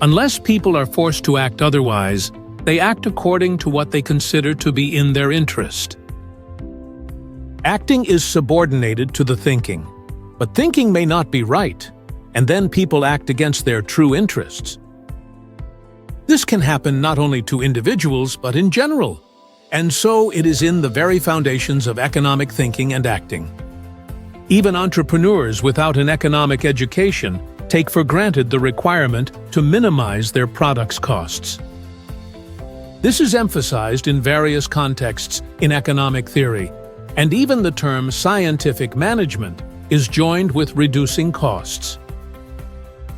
Unless people are forced to act otherwise, they act according to what they consider to be in their interest. Acting is subordinated to the thinking, but thinking may not be right, and then people act against their true interests. This can happen not only to individuals, but in general, and so it is in the very foundations of economic thinking and acting. Even entrepreneurs without an economic education take for granted the requirement to minimize their products' costs. This is emphasized in various contexts in economic theory, and even the term scientific management is joined with reducing costs.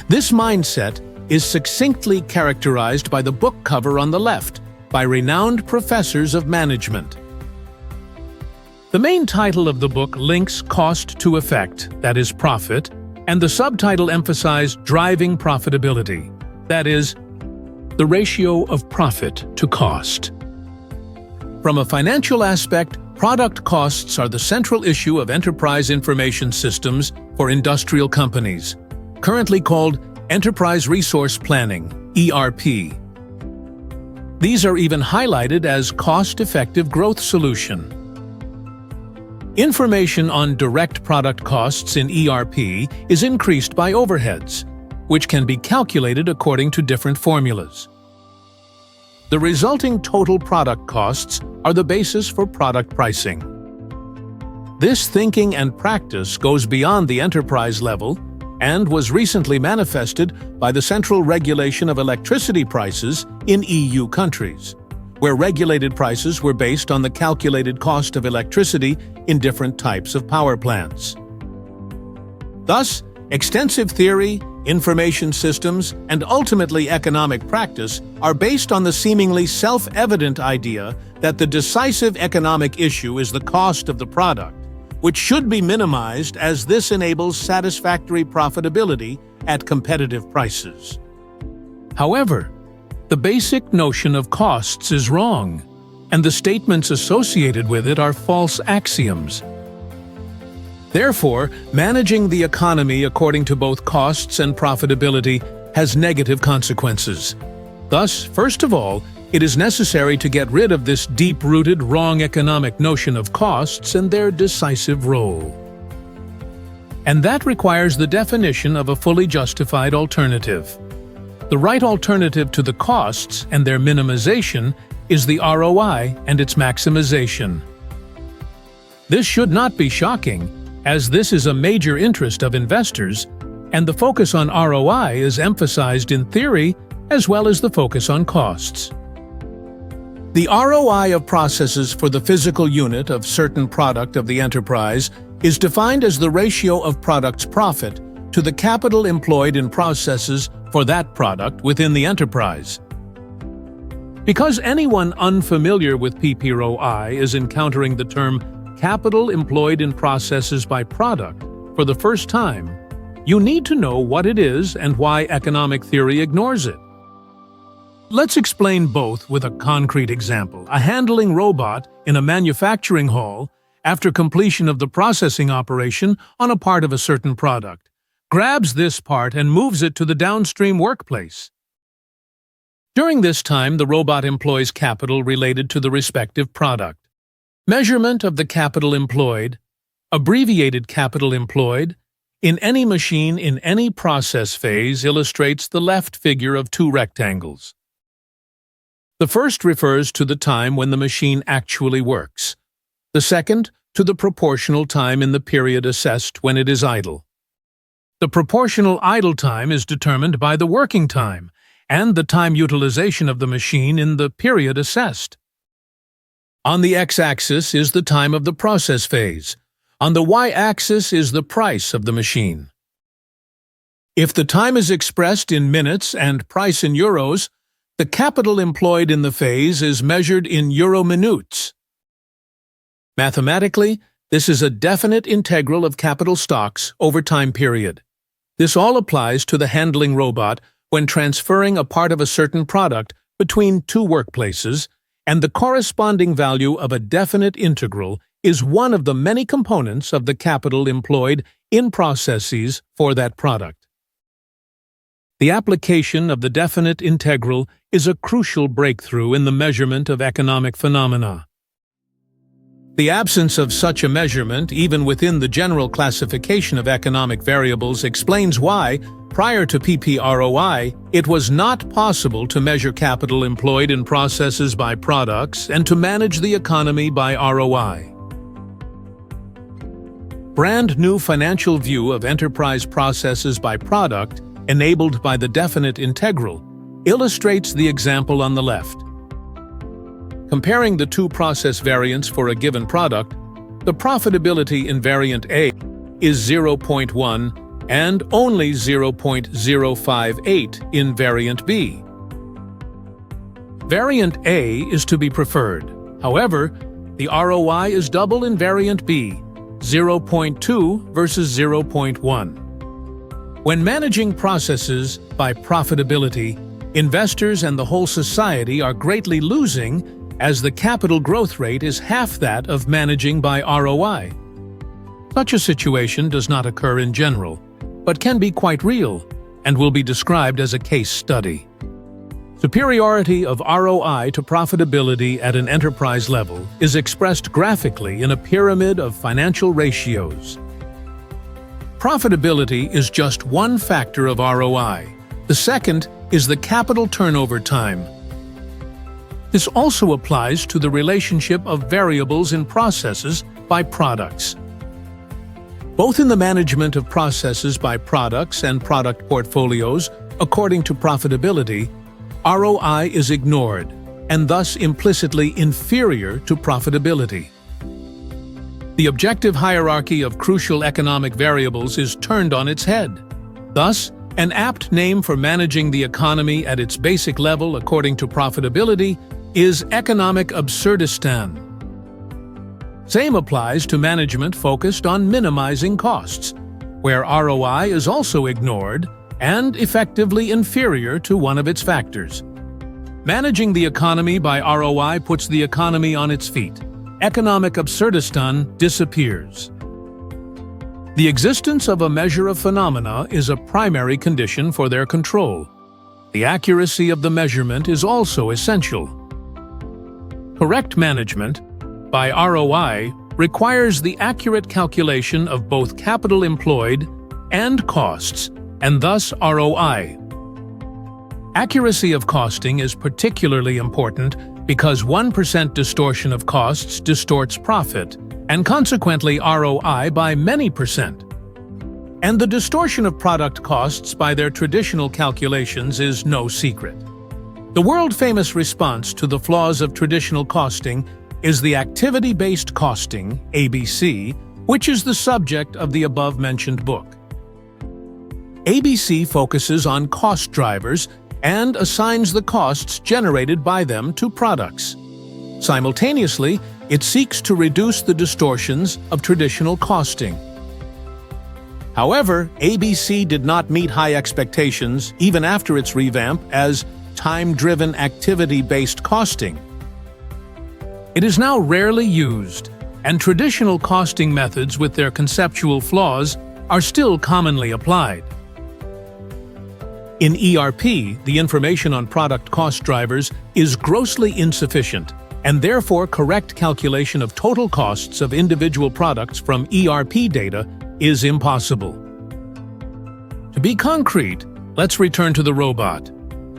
This mindset is succinctly characterized by the book cover on the left by renowned professors of management. The main title of the book links cost to effect, that is profit, and the subtitle emphasizes driving profitability, that is, the ratio of profit to cost. From a financial aspect, product costs are the central issue of enterprise information systems for industrial companies, currently called Enterprise Resource Planning, ERP. These are even highlighted as cost-effective growth solution. Information on direct product costs in ERP is increased by overheads, which can be calculated according to different formulas. The resulting total product costs are the basis for product pricing. This thinking and practice goes beyond the enterprise level and was recently manifested by the central regulation of electricity prices in EU countries, where regulated prices were based on the calculated cost of electricity in different types of power plants. Thus, extensive theory, information systems, and ultimately economic practice are based on the seemingly self-evident idea that the decisive economic issue is the cost of the product, which should be minimized as this enables satisfactory profitability at competitive prices. However, the basic notion of costs is wrong, and the statements associated with it are false axioms. Therefore, managing the economy according to both costs and profitability has negative consequences. Thus, first of all, it is necessary to get rid of this deep-rooted wrong economic notion of costs and their decisive role. And that requires the definition of a fully justified alternative. The right alternative to the costs and their minimization is the ROI and its maximization. This should not be shocking, as this is a major interest of investors, and the focus on ROI is emphasized in theory as well as the focus on costs. The ROI of processes for the physical unit of certain product of the enterprise is defined as the ratio of product's profit to the capital employed in processes for that product within the enterprise. Because anyone unfamiliar with PPROI is encountering the term capital employed in processes by product for the first time, you need to know what it is and why economic theory ignores it. Let's explain both with a concrete example. A handling robot in a manufacturing hall, after completion of the processing operation on a part of a certain product, grabs this part and moves it to the downstream workplace. During this time, the robot employs capital related to the respective product. Measurement of the capital employed, abbreviated capital employed, in any machine in any process phase illustrates the left figure of two rectangles. The first refers to the time when the machine actually works. The second, to the proportional time in the period assessed when it is idle. The proportional idle time is determined by the working time and the time utilization of the machine in the period assessed. On the x-axis is the time of the process phase. On the y-axis is the price of the machine. If the time is expressed in minutes and price in euros, the capital employed in the phase is measured in euro minutes. Mathematically, this is a definite integral of capital stocks over time period. This all applies to the handling robot when transferring a part of a certain product between two workplaces, and the corresponding value of a definite integral is one of the many components of the capital employed in processes for that product. The application of the definite integral is a crucial breakthrough in the measurement of economic phenomena. The absence of such a measurement, even within the general classification of economic variables, explains why, prior to ROI, it was not possible to measure capital employed in processes by products and to manage the economy by ROI. Brand new financial view of enterprise processes by product, enabled by the definite integral, illustrates the example on the left. Comparing the two process variants for a given product, the profitability in variant A is 0.1 and only 0.058 in variant B. Variant A is to be preferred. However, the ROI is double in variant B, 0.2 versus 0.1. When managing processes by profitability, investors and the whole society are greatly losing as the capital growth rate is half that of managing by ROI. Such a situation does not occur in general, but can be quite real and will be described as a case study. Superiority of ROI to profitability at an enterprise level is expressed graphically in a pyramid of financial ratios. Profitability is just one factor of ROI. The second is the capital turnover time. This also applies to the relationship of variables in processes by products. Both in the management of processes by products and product portfolios, according to profitability, ROI is ignored and thus implicitly inferior to profitability. The objective hierarchy of crucial economic variables is turned on its head. Thus, an apt name for managing the economy at its basic level according to profitability is economic absurdistan. Same applies to management focused on minimizing costs, where ROI is also ignored and effectively inferior to one of its factors. Managing the economy by ROI puts the economy on its feet. Economic absurdistan disappears. The existence of a measure of phenomena is a primary condition for their control. The accuracy of the measurement is also essential. Correct management by ROI requires the accurate calculation of both capital employed and costs, and thus ROI. Accuracy of costing is particularly important because 1% distortion of costs distorts profit, and consequently ROI by many percent. And the distortion of product costs by their traditional calculations is no secret. The world-famous response to the flaws of traditional costing is the activity-based costing, ABC, which is the subject of the above-mentioned book. ABC focuses on cost drivers and assigns the costs generated by them to products. Simultaneously, it seeks to reduce the distortions of traditional costing. However, ABC did not meet high expectations even after its revamp as time-driven activity-based costing. It is now rarely used, and traditional costing methods with their conceptual flaws are still commonly applied. In ERP, the information on product cost drivers is grossly insufficient, and therefore correct calculation of total costs of individual products from ERP data is impossible. To be concrete, let's return to the robot.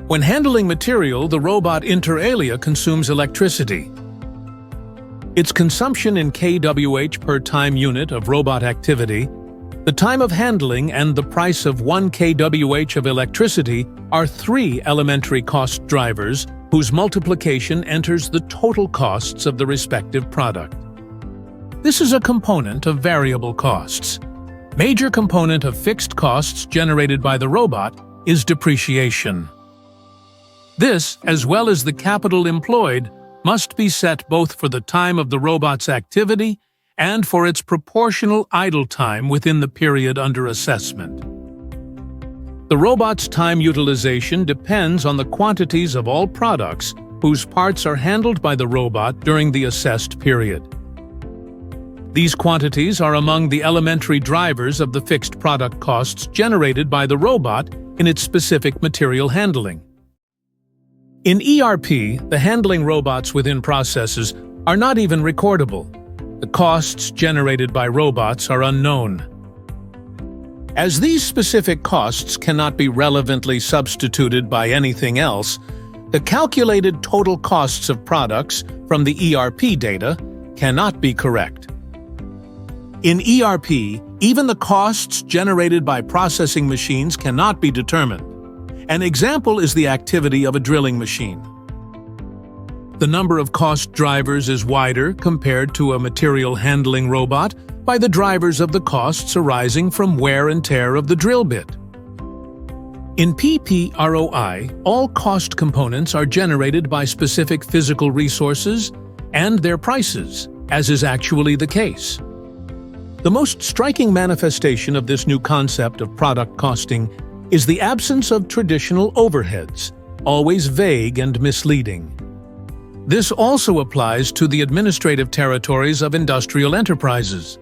When handling material, the robot inter alia consumes electricity. Its consumption in kWh per time unit of robot activity, the time of handling, and the price of 1 kWh of electricity are three elementary cost drivers whose multiplication enters the total costs of the respective product. This is a component of variable costs. Major component of fixed costs generated by the robot is depreciation. This, as well as the capital employed, must be set both for the time of the robot's activity and for its proportional idle time within the period under assessment. The robot's time utilization depends on the quantities of all products whose parts are handled by the robot during the assessed period. These quantities are among the elementary drivers of the fixed product costs generated by the robot in its specific material handling. In ERP, the handling robots within processes are not even recordable. The costs generated by robots are unknown. As these specific costs cannot be relevantly substituted by anything else, the calculated total costs of products from the ERP data cannot be correct. In ERP, even the costs generated by processing machines cannot be determined. An example is the activity of a drilling machine. The number of cost drivers is wider compared to a material handling robot by the drivers of the costs arising from wear and tear of the drill bit. In PP/ROI, all cost components are generated by specific physical resources and their prices, as is actually the case. The most striking manifestation of this new concept of product costing is the absence of traditional overheads, always vague and misleading. This also applies to the administrative territories of industrial enterprises.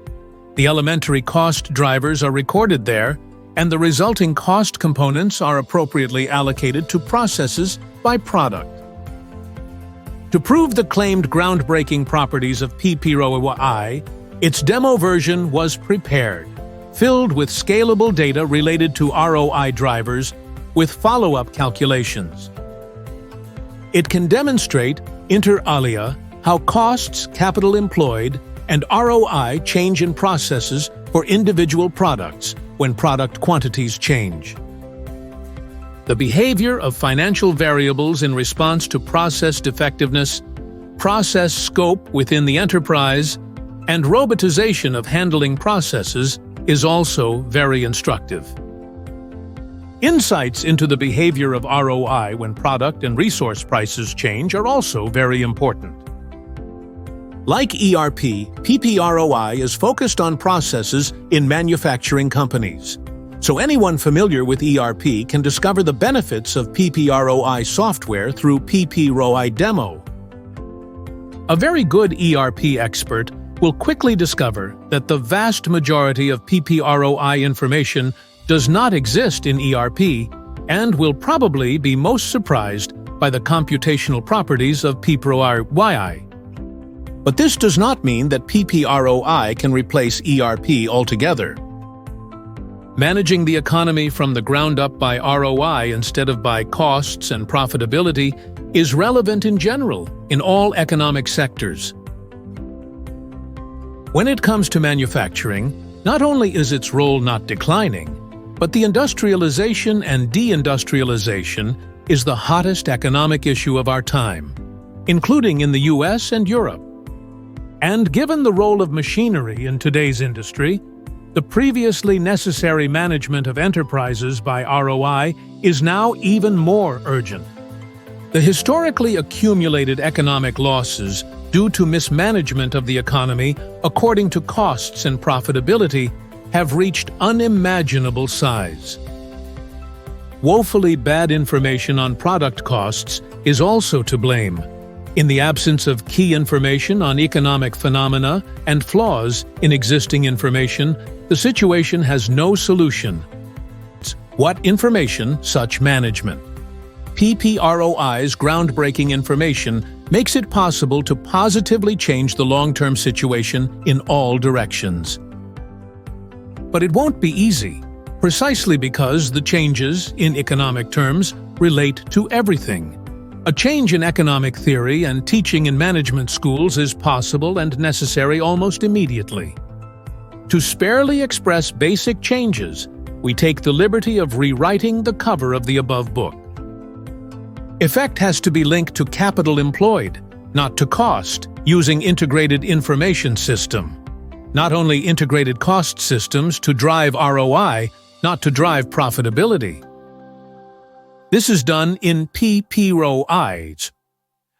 The elementary cost drivers are recorded there, and the resulting cost components are appropriately allocated to processes by product. To prove the claimed groundbreaking properties of PP/ROI, its demo version was prepared, filled with scalable data related to ROI drivers with follow-up calculations. It can demonstrate, inter alia, how costs, capital employed, and ROI change in processes for individual products when product quantities change. The behavior of financial variables in response to process effectiveness, process scope within the enterprise, and robotization of handling processes is also very instructive. Insights into the behavior of ROI when product and resource prices change are also very important. Like ERP, PP/ROI is focused on processes in manufacturing companies. So anyone familiar with ERP can discover the benefits of PP/ROI software through PP/ROI Demo. A very good ERP expert will quickly discover that the vast majority of PP/ROI information does not exist in ERP and will probably be most surprised by the computational properties of PP/ROI. But this does not mean that PP/ROI can replace ERP altogether. Managing the economy from the ground up by ROI instead of by costs and profitability is relevant in general in all economic sectors. When it comes to manufacturing, not only is its role not declining, but the industrialization and deindustrialization is the hottest economic issue of our time, including in the US and Europe. And given the role of machinery in today's industry, the previously necessary management of enterprises by ROI is now even more urgent. The historically accumulated economic losses due to mismanagement of the economy according to costs and profitability have reached unimaginable size. Woefully bad information on product costs is also to blame. In the absence of key information on economic phenomena and flaws in existing information, the situation has no solution. What information, such management? PP/ROI's groundbreaking information makes it possible to positively change the long-term situation in all directions. But it won't be easy, precisely because the changes, in economic terms, relate to everything. A change in economic theory and teaching in management schools is possible and necessary almost immediately. To sparely express basic changes, we take the liberty of rewriting the cover of the above book. Effect has to be linked to capital employed, not to cost, using integrated information system. Not only integrated cost systems to drive ROI, not to drive profitability. This is done in PP/ROIs.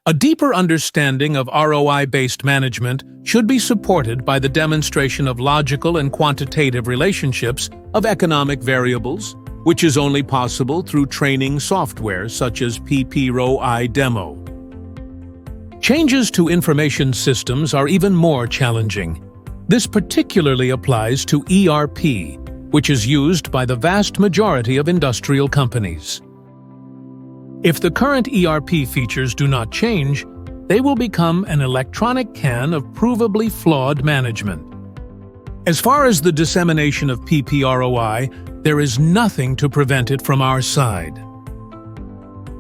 A deeper understanding of ROI-based management should be supported by the demonstration of logical and quantitative relationships of economic variables, which is only possible through training software such as PP/ROI Demo. Changes to information systems are even more challenging. This particularly applies to ERP, which is used by the vast majority of industrial companies. If the current ERP features do not change, they will become an electronic can of provably flawed management. As far as the dissemination of PPROI, there is nothing to prevent it from our side.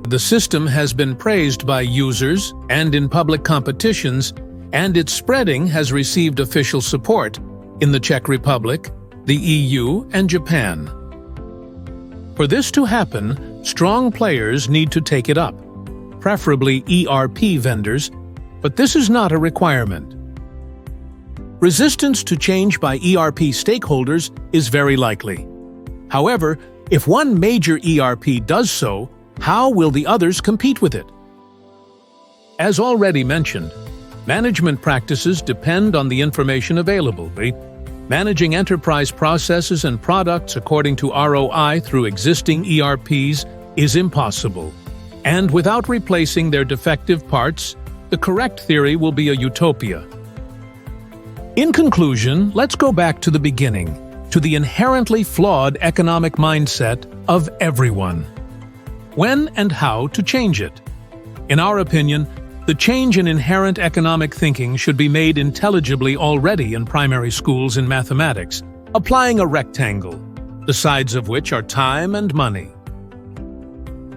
The system has been praised by users and in public competitions, and its spreading has received official support in the Czech Republic, the EU, and Japan. For this to happen, strong players need to take it up, preferably ERP vendors, but this is not a requirement. Resistance to change by ERP stakeholders is very likely. However, if one major ERP does so, how will the others compete with it? As already mentioned, management practices depend on the information available. Managing enterprise processes and products according to ROI through existing ERPs is impossible. And without replacing their defective parts, the correct theory will be a utopia. In conclusion, let's go back to the beginning, to the inherently flawed economic mindset of everyone. When and how to change it? In our opinion, the change in inherent economic thinking should be made intelligibly already in primary schools in mathematics, applying a rectangle, the sides of which are time and money.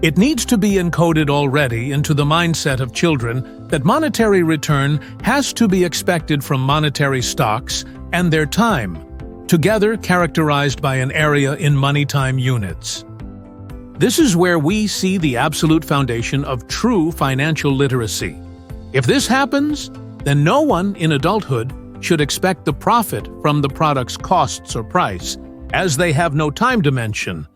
It needs to be encoded already into the mindset of children that monetary return has to be expected from monetary stocks and their time, together characterized by an area in money-time units. This is where we see the absolute foundation of true financial literacy. If this happens, then no one in adulthood should expect the profit from the product's costs or price, as they have no time dimension,